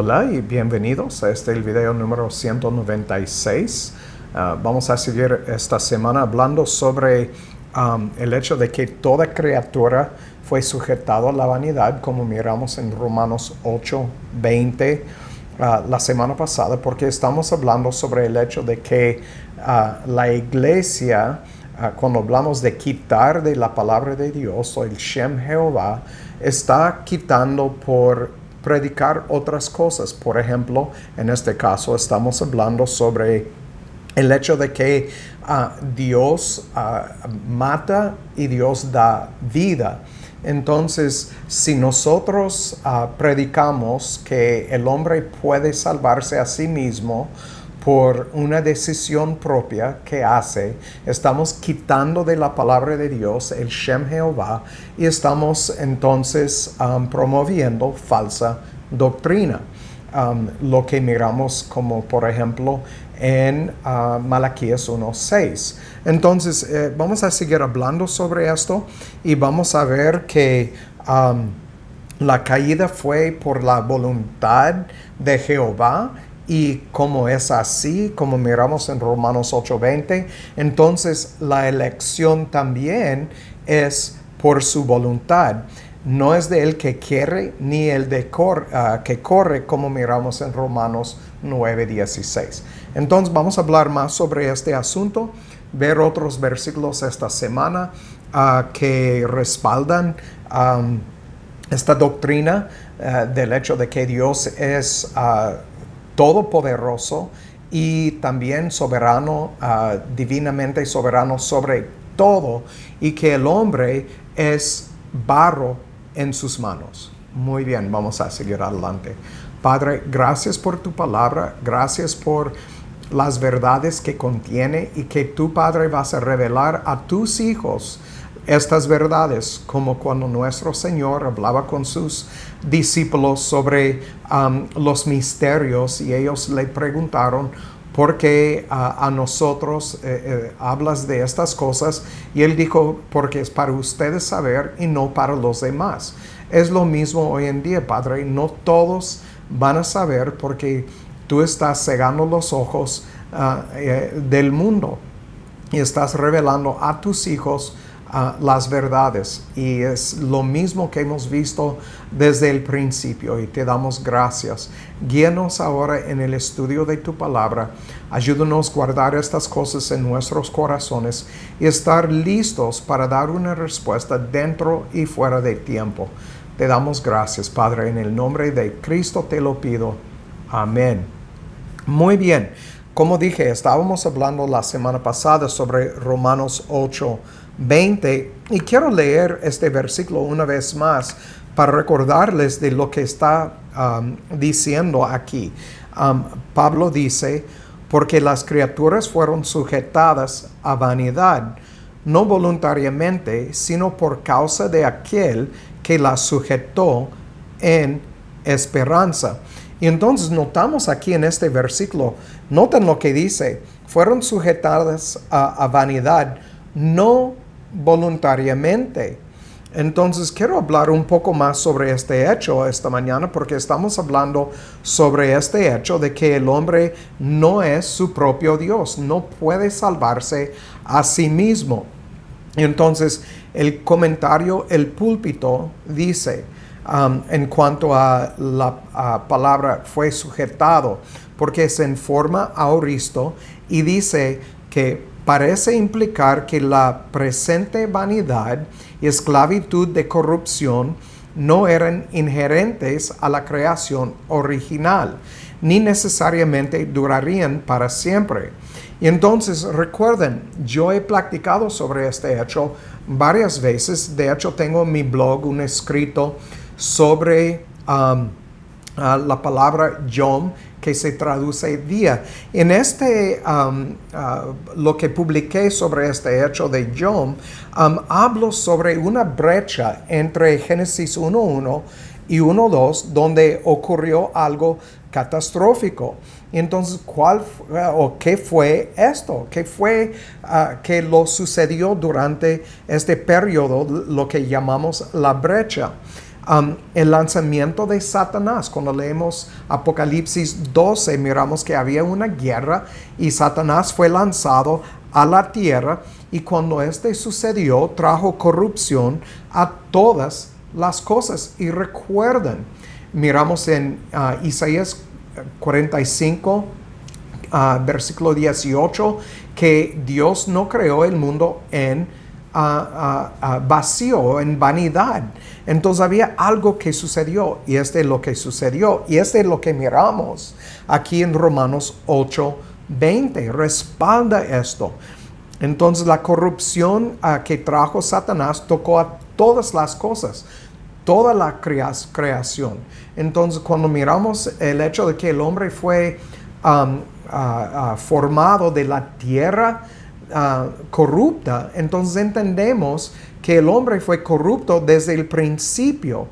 Hola y bienvenidos a el video número 196. Vamos a seguir esta semana hablando sobre el hecho de que toda criatura fue sujetada a la vanidad, como miramos en Romanos 8:20 la semana pasada, porque estamos hablando sobre el hecho de que la iglesia, cuando hablamos de quitar de la palabra de Dios o el Shem Jehová, está quitando por predicar otras cosas. Por ejemplo, en este caso estamos hablando sobre el hecho de que Dios mata y Dios da vida. Entonces, si nosotros predicamos que el hombre puede salvarse a sí mismo por una decisión propia que hace, estamos quitando de la palabra de Dios el Shem Jehová y estamos entonces promoviendo falsa doctrina. Lo que miramos como por ejemplo en Malaquías 1:6. Entonces vamos a seguir hablando sobre esto y vamos a ver que la caída fue por la voluntad de Jehová. Y como es así, como miramos en Romanos 8:20, entonces la elección también es por su voluntad. No es de él que quiere, ni el de que corre, como miramos en Romanos 9:16. Entonces vamos a hablar más sobre este asunto, ver otros versículos esta semana que respaldan esta doctrina del hecho de que Dios es todopoderoso y también soberano, divinamente soberano sobre todo, y que el hombre es barro en sus manos. Muy bien, vamos a seguir adelante. Padre, gracias por tu palabra, gracias por las verdades que contiene y que tú, Padre, vas a revelar a tus hijos estas verdades, como cuando nuestro Señor hablaba con sus discípulos sobre los misterios y ellos le preguntaron por qué a nosotros hablas de estas cosas, y él dijo, porque es para ustedes saber y no para los demás. Es lo mismo hoy en día, Padre, no todos van a saber porque tú estás cegando los ojos del mundo y estás revelando a tus hijos las verdades, y es lo mismo que hemos visto desde el principio, y te damos gracias. Guíanos ahora en el estudio de tu palabra, ayúdanos a guardar estas cosas en nuestros corazones y estar listos para dar una respuesta dentro y fuera de tiempo. Te damos gracias, Padre, en el nombre de Cristo te lo pido. Amén. Muy bien, como dije, estábamos hablando la semana pasada sobre Romanos 8:20, y quiero leer este versículo una vez más para recordarles de lo que está diciendo aquí. Pablo dice, porque las criaturas fueron sujetadas a vanidad, no voluntariamente, sino por causa de aquel que las sujetó en esperanza. Y entonces notamos aquí en este versículo, noten lo que dice, fueron sujetadas a vanidad, no voluntariamente. Entonces quiero hablar un poco más sobre este hecho esta mañana, porque estamos hablando sobre este hecho de que el hombre no es su propio Dios, no puede salvarse a sí mismo. Entonces el comentario El Púlpito dice, en cuanto a la palabra fue sujetado, porque se en forma aoristo, y dice que parece implicar que la presente vanidad y esclavitud de corrupción no eran inherentes a la creación original, ni necesariamente durarían para siempre. Y entonces recuerden, yo he platicado sobre este hecho varias veces. De hecho, tengo en mi blog un escrito sobre la palabra yom, que se traduce día. En lo que publiqué sobre este hecho de yom, hablo sobre una brecha entre Génesis 1:1 y 1:2, donde ocurrió algo catastrófico. Entonces, ¿qué fue esto? ¿Qué fue que lo sucedió durante este periodo, lo que llamamos la brecha? El lanzamiento de Satanás. Cuando leemos Apocalipsis 12, miramos que había una guerra y Satanás fue lanzado a la tierra, y cuando este sucedió, trajo corrupción a todas las cosas. Y recuerden, miramos en Isaías 45, versículo 18, que Dios no creó el mundo en vacío, en vanidad. Entonces había algo que sucedió, y este es lo que sucedió, y este es lo que miramos aquí en Romanos 8:20. Respalda esto. Entonces la corrupción que trajo Satanás tocó a todas las cosas, toda la creación. Entonces cuando miramos el hecho de que el hombre fue formado de la tierra corrupta, entonces entendemos que el hombre fue corrupto desde el principio.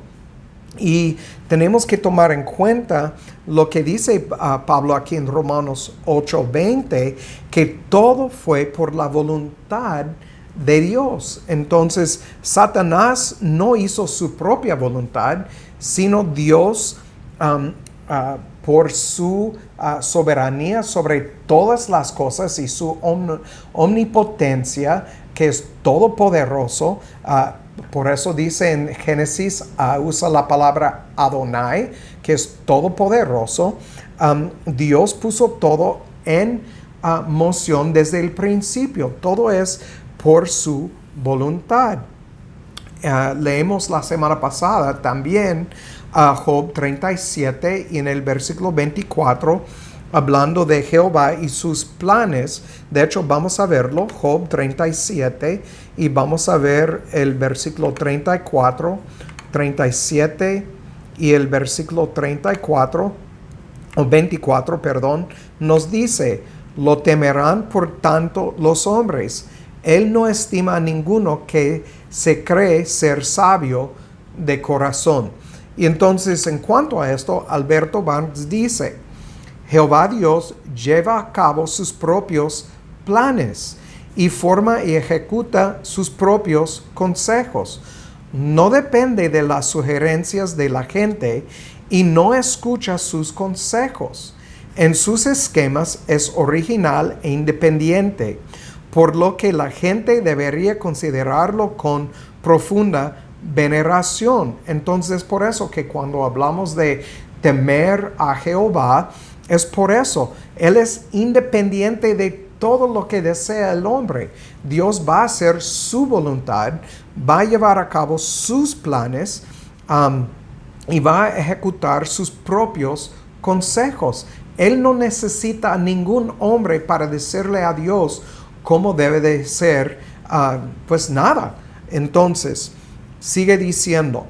Y tenemos que tomar en cuenta lo que dice Pablo aquí en Romanos 8:20, que todo fue por la voluntad de Dios. Entonces, Satanás no hizo su propia voluntad, sino Dios, por su soberanía sobre todas las cosas y su omnipotencia, que es todopoderoso. Por eso dice en Génesis, usa la palabra Adonai, que es todopoderoso. Dios puso todo en moción desde el principio. Todo es por su voluntad. Leemos la semana pasada también Job 37, y en el versículo 24, hablando de Jehová y sus planes. De hecho, vamos a verlo, Job 37, y vamos a ver el versículo 34, 37 y el versículo 34, o 24, perdón, nos dice: lo temerán por tanto los hombres. Él no estima a ninguno que se cree ser sabio de corazón. Y entonces, en cuanto a esto, Alberto Barnes dice: Jehová Dios lleva a cabo sus propios planes y forma y ejecuta sus propios consejos. No depende de las sugerencias de la gente y no escucha sus consejos. En sus esquemas es original e independiente, por lo que la gente debería considerarlo con profunda veneración. Entonces, por eso que cuando hablamos de temer a Jehová, es por eso. Él es independiente de todo lo que desea el hombre. Dios va a hacer su voluntad, va a llevar a cabo sus planes, y va a ejecutar sus propios consejos. Él no necesita a ningún hombre para decirle a Dios cómo debe de ser, pues nada. Entonces, sigue diciendo,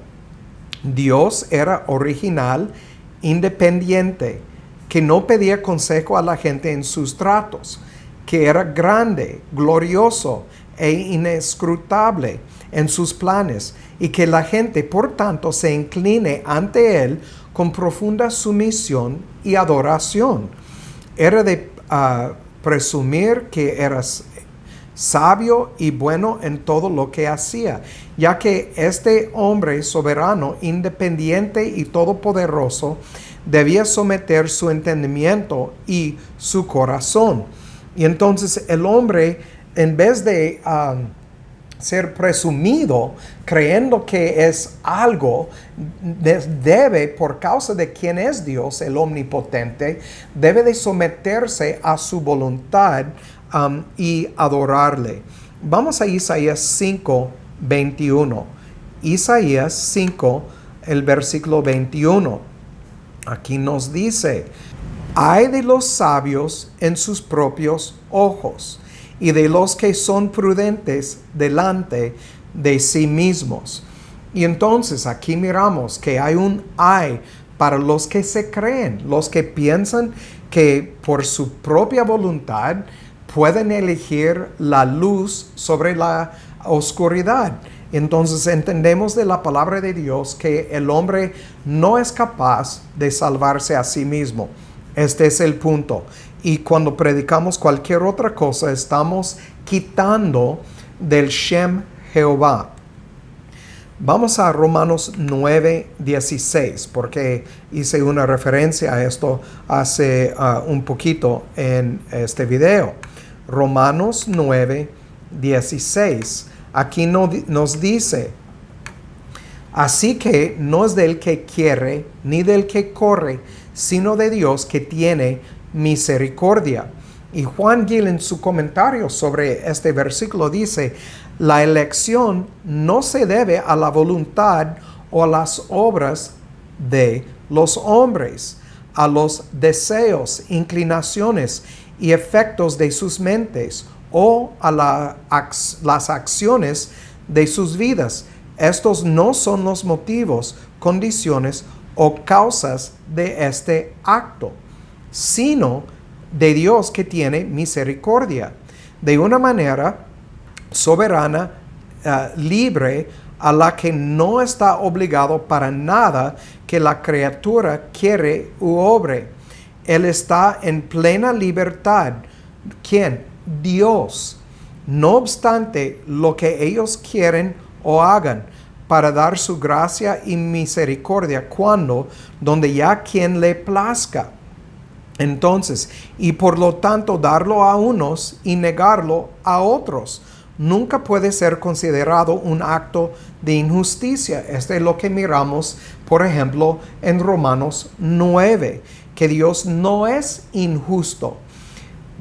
Dios era original, independiente, que no pedía consejo a la gente en sus tratos, que era grande, glorioso e inescrutable en sus planes, y que la gente, por tanto, se incline ante Él con profunda sumisión y adoración. Era de presumir que eras sabio y bueno en todo lo que hacía, ya que este hombre soberano, independiente y todopoderoso debía someter su entendimiento y su corazón. Y entonces el hombre, en vez de ser presumido, creyendo que es algo, debe, por causa de quién es Dios, el omnipotente, debe de someterse a su voluntad y adorarle. Vamos a Isaías 5:21. Isaías 5, el versículo 21. Aquí nos dice: ay de los sabios en sus propios ojos, y de los que son prudentes delante de sí mismos. Y entonces aquí miramos que hay un ay para los que se creen, los que piensan que por su propia voluntad pueden elegir la luz sobre la oscuridad. Entonces entendemos de la palabra de Dios que el hombre no es capaz de salvarse a sí mismo. Este es el punto. Y cuando predicamos cualquier otra cosa, estamos quitando del Shem Jehová. Vamos a Romanos 9:16, porque hice una referencia a esto hace un poquito en este video. Romanos 9:16. Aquí nos dice: así que no es del que quiere ni del que corre, sino de Dios que tiene misericordia. Y Juan Gil, en su comentario sobre este versículo, dice: la elección no se debe a la voluntad o a las obras de los hombres, a los deseos, inclinaciones y efectos de sus mentes o a las acciones de sus vidas. Estos no son los motivos, condiciones o causas de este acto, sino de Dios que tiene misericordia, de una manera soberana, libre, a la que no está obligado para nada que la criatura quiere u obre. Él está en plena libertad. ¿Quién? Dios. No obstante lo que ellos quieren o hagan, para dar su gracia y misericordia donde ya quien le plazca. Entonces, y por lo tanto darlo a unos y negarlo a otros, nunca puede ser considerado un acto de injusticia. Este es lo que miramos, por ejemplo, en Romanos 9, que Dios no es injusto,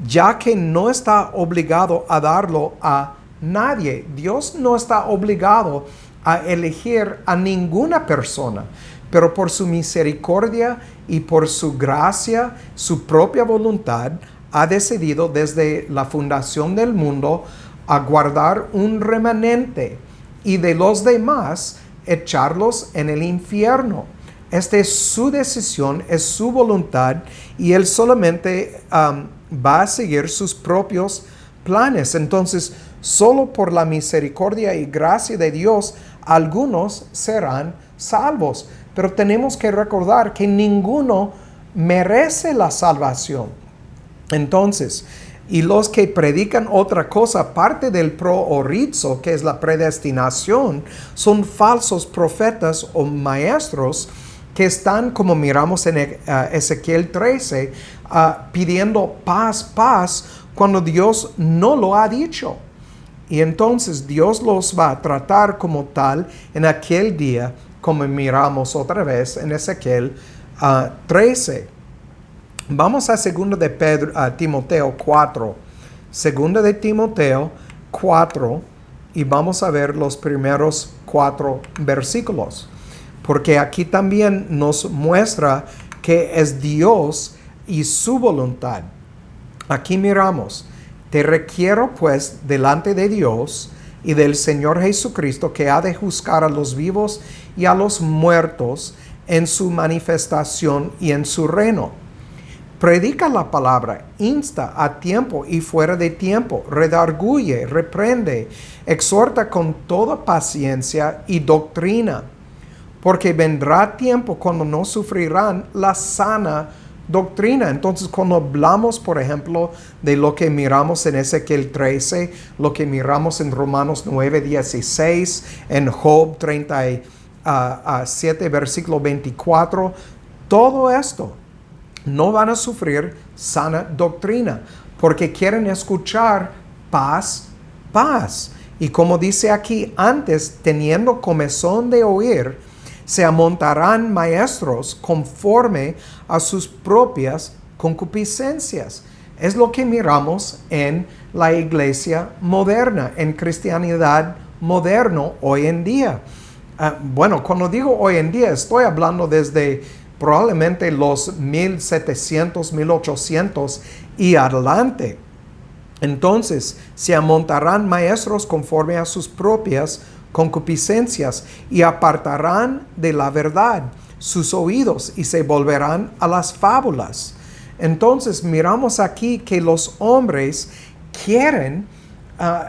ya que no está obligado a darlo a nadie. Dios no está obligado a elegir a ninguna persona, pero por su misericordia y por su gracia, su propia voluntad, ha decidido desde la fundación del mundo a guardar un remanente y de los demás echarlos en el infierno. Esta es su decisión, es su voluntad, y Él solamente va a seguir sus propios planes. Entonces, solo por la misericordia y gracia de Dios, algunos serán salvos. Pero tenemos que recordar que ninguno merece la salvación. Entonces, y los que predican otra cosa, aparte del proorizo, que es la predestinación, son falsos profetas o maestros que están, como miramos en Ezequiel 13, pidiendo paz, paz, cuando Dios no lo ha dicho. Y entonces Dios los va a tratar como tal en aquel día, como miramos otra vez en Ezequiel 13. Vamos a 2 de Timoteo 4. 2 de Timoteo 4, y vamos a ver los primeros 4 versículos. Porque aquí también nos muestra que es Dios y su voluntad. Aquí miramos: te requiero pues delante de Dios y del Señor Jesucristo, que ha de juzgar a los vivos y a los muertos en su manifestación y en su reino. Predica la palabra, insta a tiempo y fuera de tiempo, redarguye, reprende, exhorta con toda paciencia y doctrina, porque vendrá tiempo cuando no sufrirán la sana doctrina. Entonces, cuando hablamos, por ejemplo, de lo que miramos en Ezequiel 13, lo que miramos en Romanos 9:16, en Job 37, versículo 24, todo esto no van a sufrir sana doctrina, porque quieren escuchar paz, paz. Y como dice aquí, antes, teniendo comezón de oír, se amontarán maestros conforme a sus propias concupiscencias. Es lo que miramos en la iglesia moderna, en cristianidad moderno hoy en día. Bueno, cuando digo hoy en día, estoy hablando desde probablemente los 1700, 1800 y adelante. Entonces, se amontarán maestros conforme a sus propias concupiscencias y apartarán de la verdad sus oídos y se volverán a las fábulas. Entonces, miramos aquí que los hombres quieren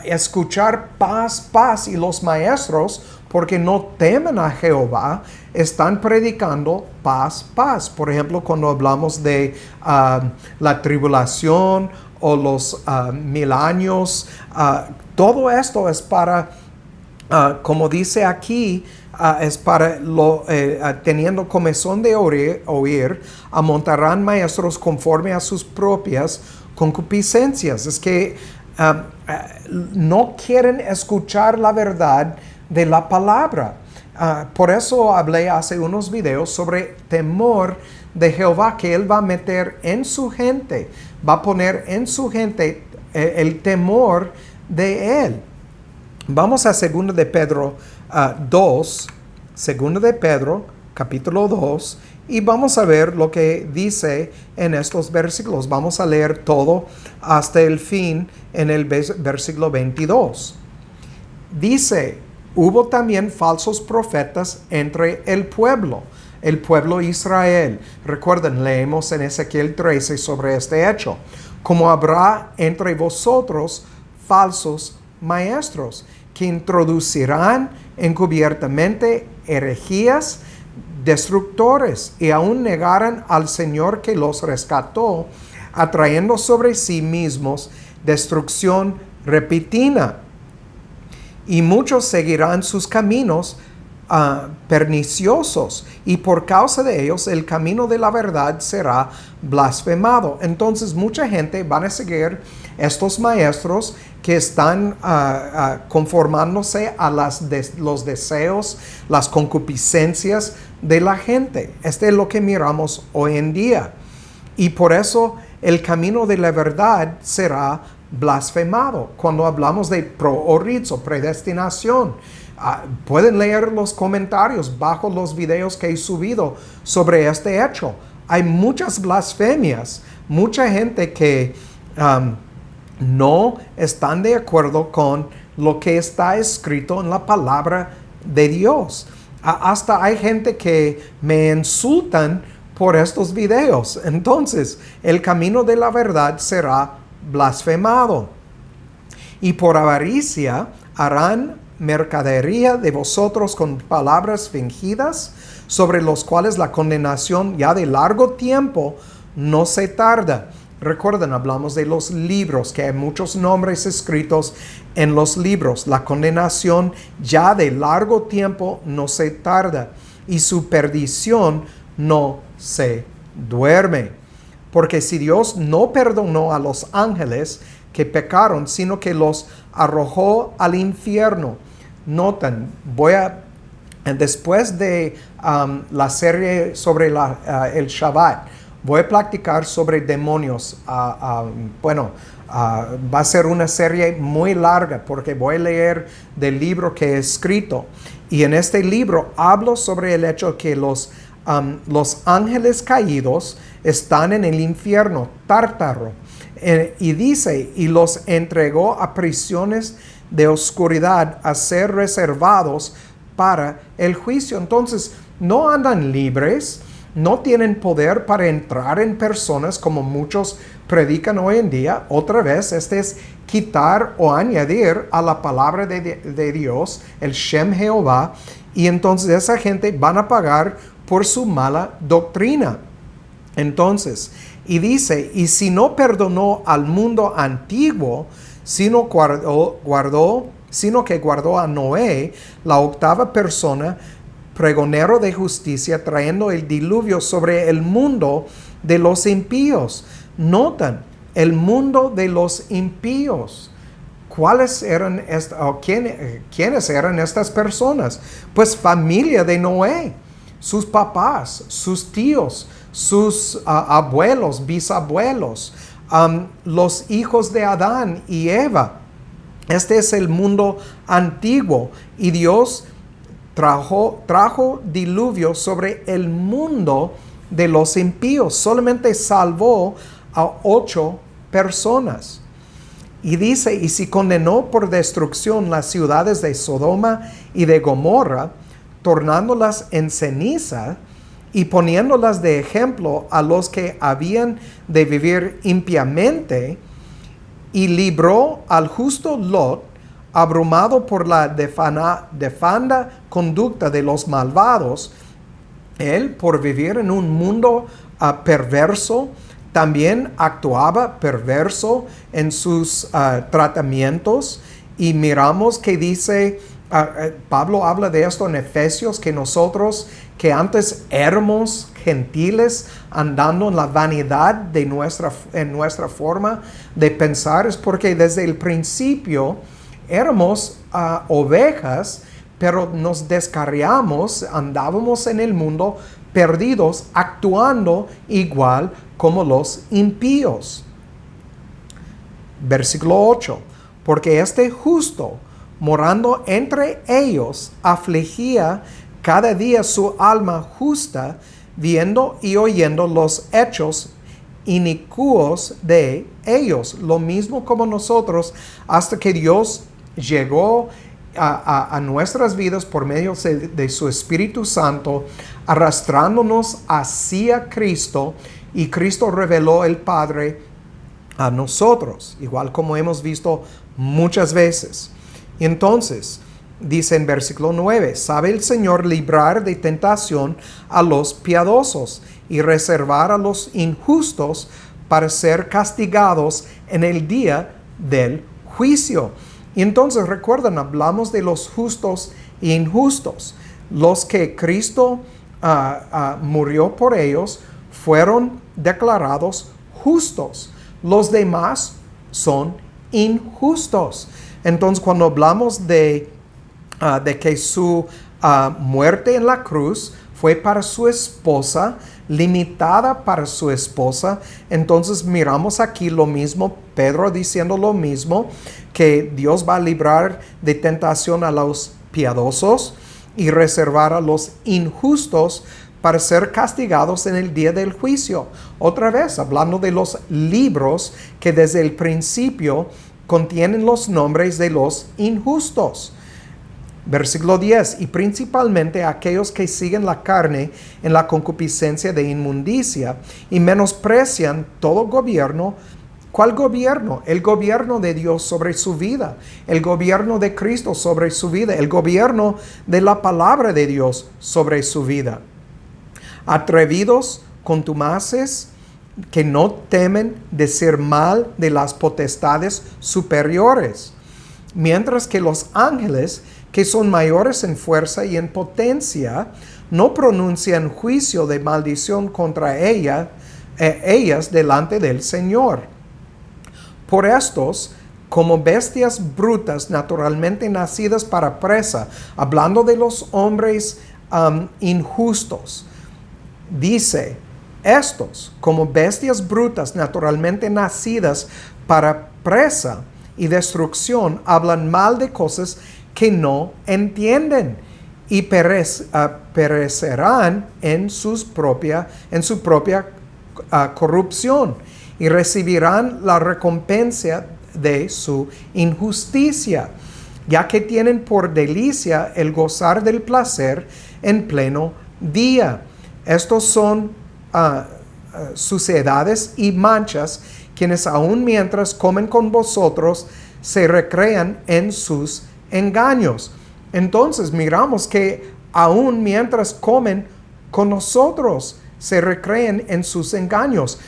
escuchar paz, paz, y los maestros, porque no temen a Jehová, están predicando paz, paz. Por ejemplo, cuando hablamos de la tribulación o los 1000 años, todo esto es para, como dice aquí, es para teniendo comezón de oír, amontarán maestros conforme a sus propias concupiscencias. Es que no quieren escuchar la verdad de la palabra. Por eso hablé hace unos videos sobre temor de Jehová, que Él va a meter en su gente, va a poner en su gente el temor de Él. Vamos a 2 de Pedro 2, 2 de Pedro, capítulo 2, y vamos a ver lo que dice en estos versículos. Vamos a leer todo hasta el fin en el versículo 22. Dice: hubo también falsos profetas entre el pueblo Israel. Recuerden, leemos en Ezequiel 13 sobre este hecho. Como habrá entre vosotros falsos maestros que introducirán encubiertamente herejías destructores y aún negarán al Señor que los rescató, atrayendo sobre sí mismos destrucción repentina. Y muchos seguirán sus caminos perniciosos, y por causa de ellos el camino de la verdad será blasfemado. Entonces mucha gente van a seguir estos maestros que están conformándose a los deseos, las concupiscencias de la gente. Este es lo que miramos hoy en día. Y por eso el camino de la verdad será blasfemado. Cuando hablamos de proorizo, predestinación, pueden leer los comentarios bajo los videos que he subido sobre este hecho. Hay muchas blasfemias, mucha gente que no están de acuerdo con lo que está escrito en la palabra de Dios. Hasta hay gente que me insultan por estos videos. Entonces, el camino de la verdad será blasfemado. Y por avaricia harán mercadería de vosotros con palabras fingidas, sobre los cuales la condenación ya de largo tiempo no se tarda. Recuerden, hablamos de los libros, que hay muchos nombres escritos en los libros. La condenación ya de largo tiempo no se tarda, y su perdición no se duerme. Porque si Dios no perdonó a los ángeles que pecaron, sino que los arrojó al infierno. Noten, después de la serie sobre el Shabbat, voy a platicar sobre demonios. Va a ser una serie muy larga porque voy a leer del libro que he escrito. Y en este libro hablo sobre el hecho que los ángeles caídos están en el infierno, Tártaro. Y dice, y los entregó a prisiones de oscuridad a ser reservados para el juicio. Entonces, no andan libres, no tienen poder para entrar en personas como muchos predican hoy en día. Otra vez, este es quitar o añadir a la palabra de Dios, el Shem Jehová, y entonces esa gente van a pagar por su mala doctrina. Entonces, y dice, y si no perdonó al mundo antiguo, sino que guardó a Noé, la octava persona, pregonero de justicia, trayendo el diluvio sobre el mundo de los impíos. Notan, el mundo de los impíos. ¿Cuáles eran quiénes eran estas personas? Pues familia de Noé, sus papás, sus tíos, sus abuelos, bisabuelos, los hijos de Adán y Eva. Este es el mundo antiguo, y Dios trajo diluvio sobre el mundo de los impíos. Solamente salvó a 8 personas. Y dice, y si condenó por destrucción las ciudades de Sodoma y de Gomorra, tornándolas en ceniza y poniéndolas de ejemplo a los que habían de vivir impiamente, y libró al justo Lot, abrumado por la nefanda conducta de los malvados. Él, por vivir en un mundo perverso, también actuaba perverso en sus tratamientos. Y miramos que dice Pablo habla de esto en Efesios, que nosotros que antes éramos gentiles andando en la vanidad de nuestra forma de pensar, es porque desde el principio éramos ovejas, pero nos descarriamos, andábamos en el mundo perdidos, actuando igual como los impíos. Versículo 8. Porque este justo, morando entre ellos, afligía cada día su alma justa, viendo y oyendo los hechos inicuos de ellos, lo mismo como nosotros, hasta que Dios llegó a nuestras vidas por medio de su Espíritu Santo, arrastrándonos hacia Cristo, y Cristo reveló el Padre a nosotros, igual como hemos visto muchas veces. Entonces, dice en versículo 9, sabe el Señor librar de tentación a los piadosos y reservar a los injustos para ser castigados en el día del juicio. Y entonces recuerden, hablamos de los justos e injustos. Los que Cristo murió por ellos fueron declarados justos. Los demás son injustos. Entonces, cuando hablamos de que su muerte en la cruz fue para su esposa, limitada para su esposa, entonces miramos aquí lo mismo, Pedro diciendo lo mismo, que Dios va a librar de tentación a los piadosos y reservar a los injustos para ser castigados en el día del juicio. Otra vez, hablando de los libros que desde el principio contienen los nombres de los injustos. Versículo 10, y principalmente aquellos que siguen la carne en la concupiscencia de inmundicia y menosprecian todo gobierno. ¿Cuál gobierno? El gobierno de Dios sobre su vida, el gobierno de Cristo sobre su vida, el gobierno de la palabra de Dios sobre su vida. Atrevidos, contumaces, que no temen decir mal de las potestades superiores, mientras que los ángeles, que son mayores en fuerza y en potencia, no pronuncian juicio de maldición contra ellas delante del Señor. Por estos, como bestias brutas naturalmente nacidas para presa, hablando de los hombres injustos, dice, estos, como bestias brutas naturalmente nacidas para presa y destrucción, hablan mal de cosas que no entienden y perecerán en su propia corrupción y recibirán la recompensa de su injusticia, ya que tienen por delicia el gozar del placer en pleno día. Estos son suciedades y manchas, quienes aun mientras comen con vosotros se recrean en sus engaños. Entonces miramos que aun mientras comen con nosotros se recrean en sus engaños.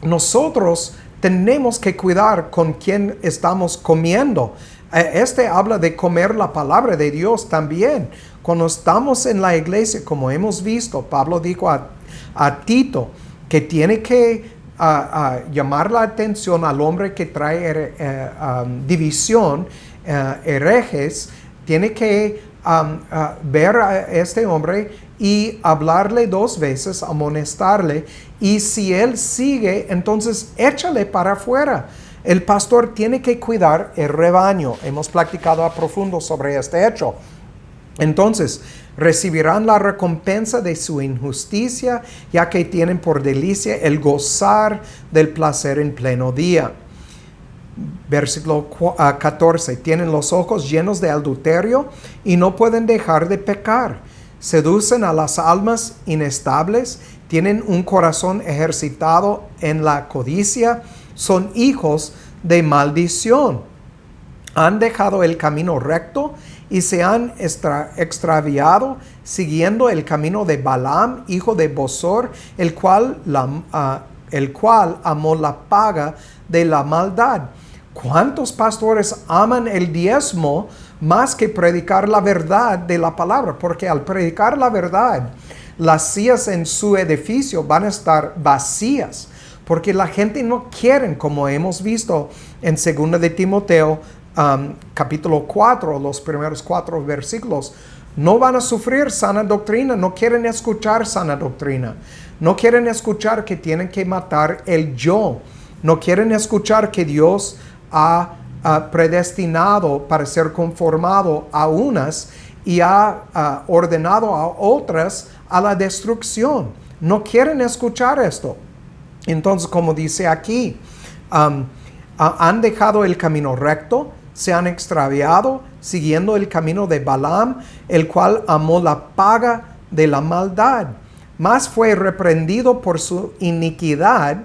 Nosotros tenemos que cuidar con quién estamos comiendo. Habla de comer la palabra de Dios también. Cuando estamos en la iglesia, como hemos visto, Pablo dijo a Tito que tiene que llamar la atención al hombre que trae división, herejes. Tiene que ver a este hombre y hablarle 2 veces, amonestarle, y si él sigue, entonces échale para afuera. El pastor tiene que cuidar el rebaño. Hemos platicado a profundo sobre este hecho. Entonces, recibirán la recompensa de su injusticia, ya que tienen por delicia el gozar del placer en pleno día. Versículo 14. Tienen los ojos llenos de adulterio y no pueden dejar de pecar. Seducen a las almas inestables. Tienen un corazón ejercitado en la codicia. Son hijos de maldición. Han dejado el camino recto y se han extraviado siguiendo el camino de Balaam, hijo de Bosor, el cual amó la paga de la maldad, ¿Cuántos pastores aman el diezmo más que predicar la verdad de la palabra? Porque al predicar la verdad, las sillas en su edificio van a estar vacías. Porque la gente no quiere, como hemos visto en 2 de Timoteo, capítulo 4, los primeros 4 versículos, no van a sufrir sana doctrina, no quieren escuchar sana doctrina, no quieren escuchar que tienen que matar el yo, no quieren escuchar que Dios ha predestinado para ser conformado a unas y ha ordenado a otras a la destrucción. No quieren escuchar esto. Entonces, como dice aquí, han dejado el camino recto, se han extraviado, siguiendo el camino de Balaam, el cual amó la paga de la maldad, mas fue reprendido por su iniquidad.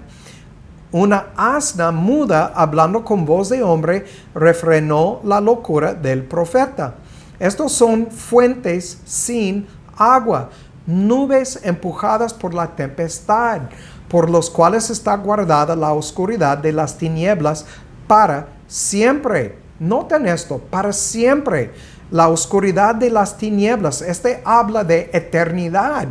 Una asna muda, hablando con voz de hombre, refrenó la locura del profeta. Estos son fuentes sin agua, nubes empujadas por la tempestad, por los cuales está guardada la oscuridad de las tinieblas para siempre. Noten esto, para siempre. La oscuridad de las tinieblas, habla de eternidad.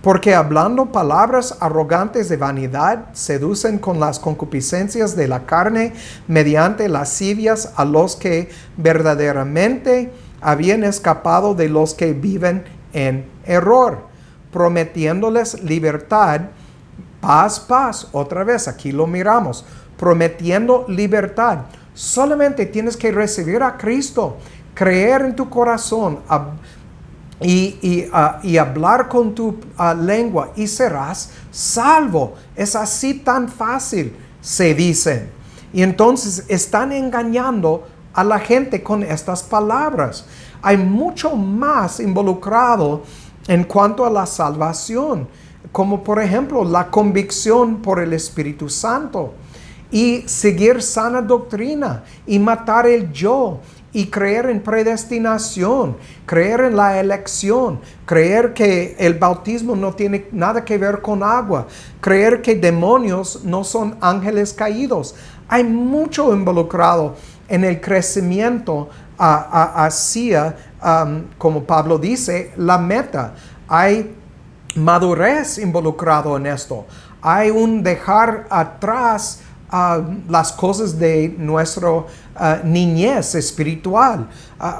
Porque hablando palabras arrogantes de vanidad, seducen con las concupiscencias de la carne, mediante lascivias a los que verdaderamente habían escapado de los que viven en error, prometiéndoles libertad, paz, otra vez, aquí lo miramos, prometiendo libertad. Solamente tienes que recibir a Cristo, creer en tu corazón, y hablar con tu lengua y serás salvo. Es así tan fácil, se dicen. Y entonces están engañando a la gente con estas palabras. Hay mucho más involucrado en cuanto a la salvación, como por ejemplo la convicción por el Espíritu Santo y seguir sana doctrina y matar el yo. Y creer en predestinación, creer en la elección, creer que el bautismo no tiene nada que ver con agua, creer que demonios no son ángeles caídos. Hay mucho involucrado en el crecimiento hacia, como Pablo dice, la meta. Hay madurez involucrado en esto. Hay un dejar atrás las cosas de nuestra niñez espiritual,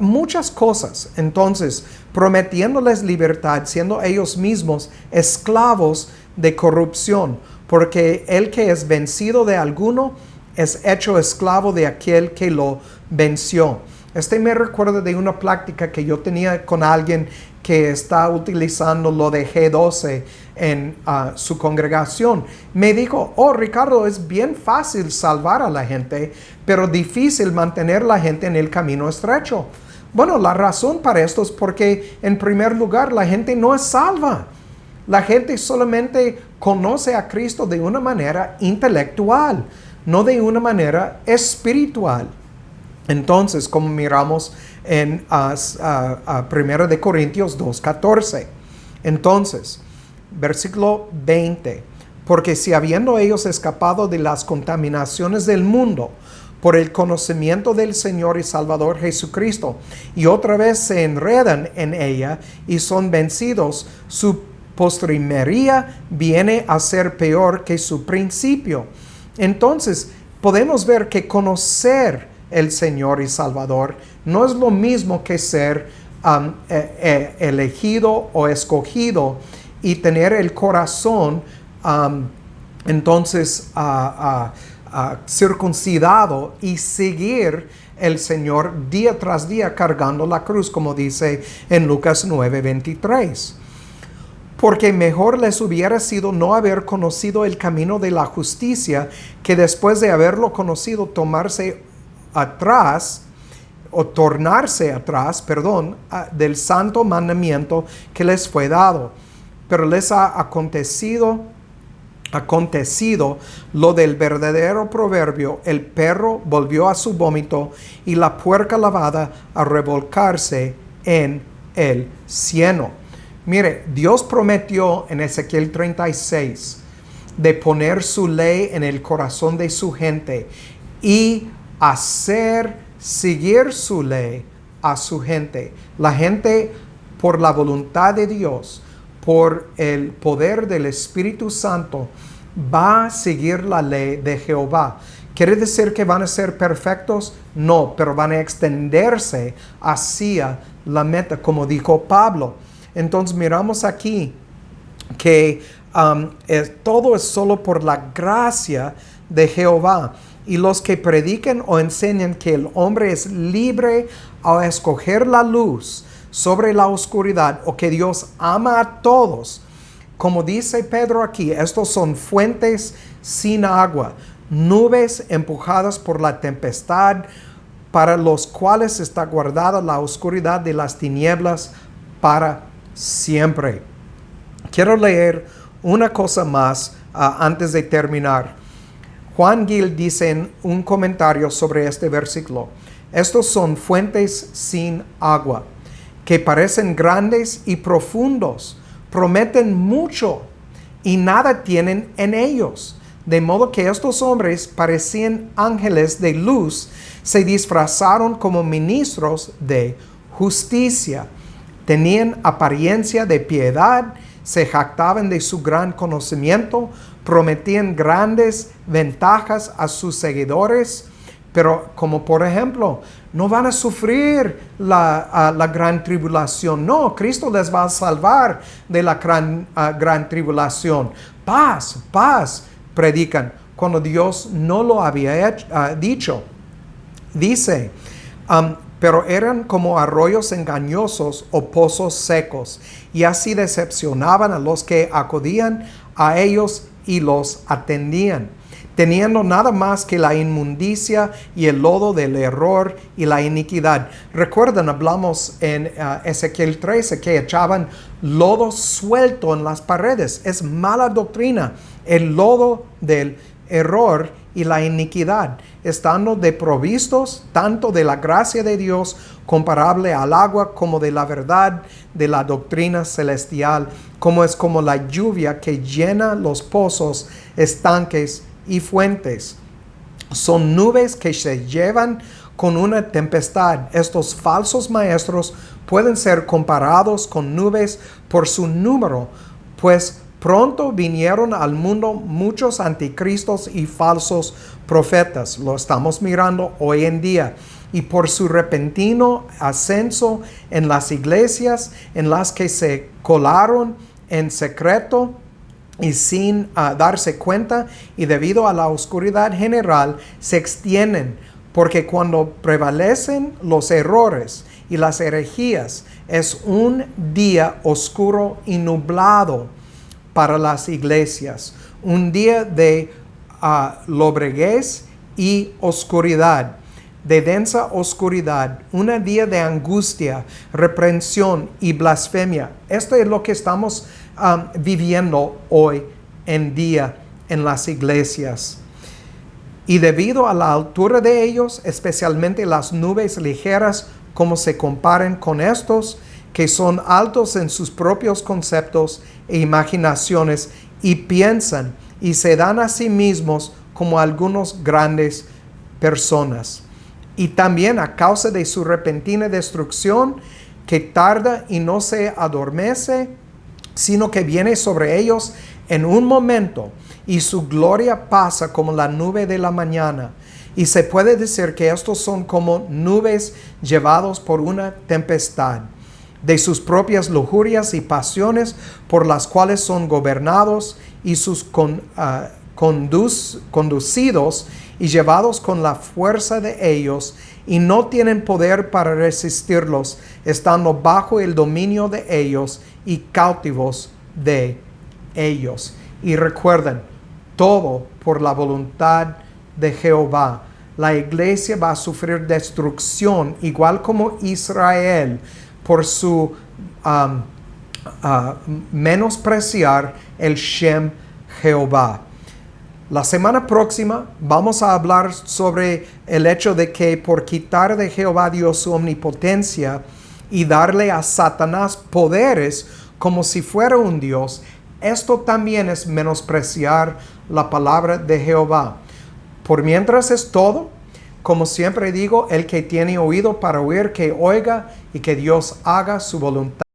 muchas cosas. Entonces, prometiéndoles libertad, siendo ellos mismos esclavos de corrupción, porque el que es vencido de alguno es hecho esclavo de aquel que lo venció. Me recuerda de una plática que yo tenía con alguien que está utilizando lo de G12 en su congregación. Me dijo, Ricardo, es bien fácil salvar a la gente, pero difícil mantener la gente en el camino estrecho. Bueno, la razón para esto es porque, en primer lugar, la gente no es salva. La gente solamente conoce a Cristo de una manera intelectual, no de una manera espiritual. Entonces, como miramos en 1 de Corintios 2:14. Entonces, versículo 20. Porque si habiendo ellos escapado de las contaminaciones del mundo por el conocimiento del Señor y Salvador Jesucristo, y otra vez se enredan en ella y son vencidos, su postrimería viene a ser peor que su principio. Entonces, podemos ver que conocer el Señor y Salvador no es lo mismo que ser elegido o escogido y tener el corazón circuncidado y seguir el Señor día tras día cargando la cruz, como dice en Lucas 9:23. Porque mejor les hubiera sido no haber conocido el camino de la justicia, que después de haberlo conocido tornarse atrás, del santo mandamiento que les fue dado. Pero les ha acontecido lo del verdadero proverbio: el perro volvió a su vómito y la puerca lavada a revolcarse en el cieno. Mire, Dios prometió en Ezequiel 36 de poner su ley en el corazón de su gente y seguir su ley a su gente. La gente, por la voluntad de Dios, por el poder del Espíritu Santo, va a seguir la ley de Jehová. ¿Quiere decir que van a ser perfectos? No, pero van a extenderse hacia la meta, como dijo Pablo. Entonces miramos aquí que todo es solo por la gracia de Jehová. Y los que predican o enseñan que el hombre es libre a escoger la luz sobre la oscuridad, o que Dios ama a todos, como dice Pedro aquí, estos son fuentes sin agua, nubes empujadas por la tempestad, para los cuales está guardada la oscuridad de las tinieblas para siempre. Quiero leer una cosa más antes de terminar. Juan Gil dice en un comentario sobre este versículo: estos son fuentes sin agua, que parecen grandes y profundos, prometen mucho y nada tienen en ellos. De modo que estos hombres parecían ángeles de luz, se disfrazaron como ministros de justicia. Tenían apariencia de piedad, se jactaban de su gran conocimiento, prometían grandes ventajas a sus seguidores, pero como por ejemplo, no van a sufrir la gran tribulación. No, Cristo les va a salvar de la gran tribulación. Paz, paz, predican, cuando Dios no lo había dicho. Dice, pero eran como arroyos engañosos o pozos secos, y así decepcionaban a los que acudían a ellos y los atendían, teniendo nada más que la inmundicia y el lodo del error y la iniquidad. Recuerden, hablamos en Ezequiel 13 que echaban lodo suelto en las paredes. Es mala doctrina, el lodo del error y la iniquidad, estando desprovistos tanto de la gracia de Dios comparable al agua, como de la verdad de la doctrina celestial, como es como la lluvia que llena los pozos, estanques y fuentes. Son nubes que se llevan con una tempestad. Estos falsos maestros pueden ser comparados con nubes por su número, pues pronto vinieron al mundo muchos anticristos y falsos profetas. Lo estamos mirando hoy en día. Y por su repentino ascenso en las iglesias en las que se colaron en secreto y sin darse cuenta, y debido a la oscuridad general, se extienden, porque cuando prevalecen los errores y las herejías, es un día oscuro y nublado para las iglesias, un día de lobreguez y oscuridad, de densa oscuridad, un día de angustia, reprensión y blasfemia. Esto es lo que estamos viviendo hoy en día en las iglesias. Y debido a la altura de ellos, especialmente las nubes ligeras, como se comparen con estos, que son altos en sus propios conceptos e imaginaciones, y piensan y se dan a sí mismos como algunos grandes personas. Y también a causa de su repentina destrucción, que tarda y no se adormece, sino que viene sobre ellos en un momento, y su gloria pasa como la nube de la mañana. Y se puede decir que estos son como nubes llevados por una tempestad, de sus propias lujurias y pasiones, por las cuales son gobernados y sus conducidos y llevados con la fuerza de ellos, y no tienen poder para resistirlos, estando bajo el dominio de ellos y cautivos de ellos. Y recuerden, todo por la voluntad de Jehová. La iglesia va a sufrir destrucción, igual como Israel, por su menospreciar el Shem Jehová. La semana próxima vamos a hablar sobre el hecho de que por quitar de Jehová Dios su omnipotencia y darle a Satanás poderes como si fuera un Dios, esto también es menospreciar la palabra de Jehová. Por mientras es todo. Como siempre digo, el que tiene oído para oír, que oiga y que Dios haga su voluntad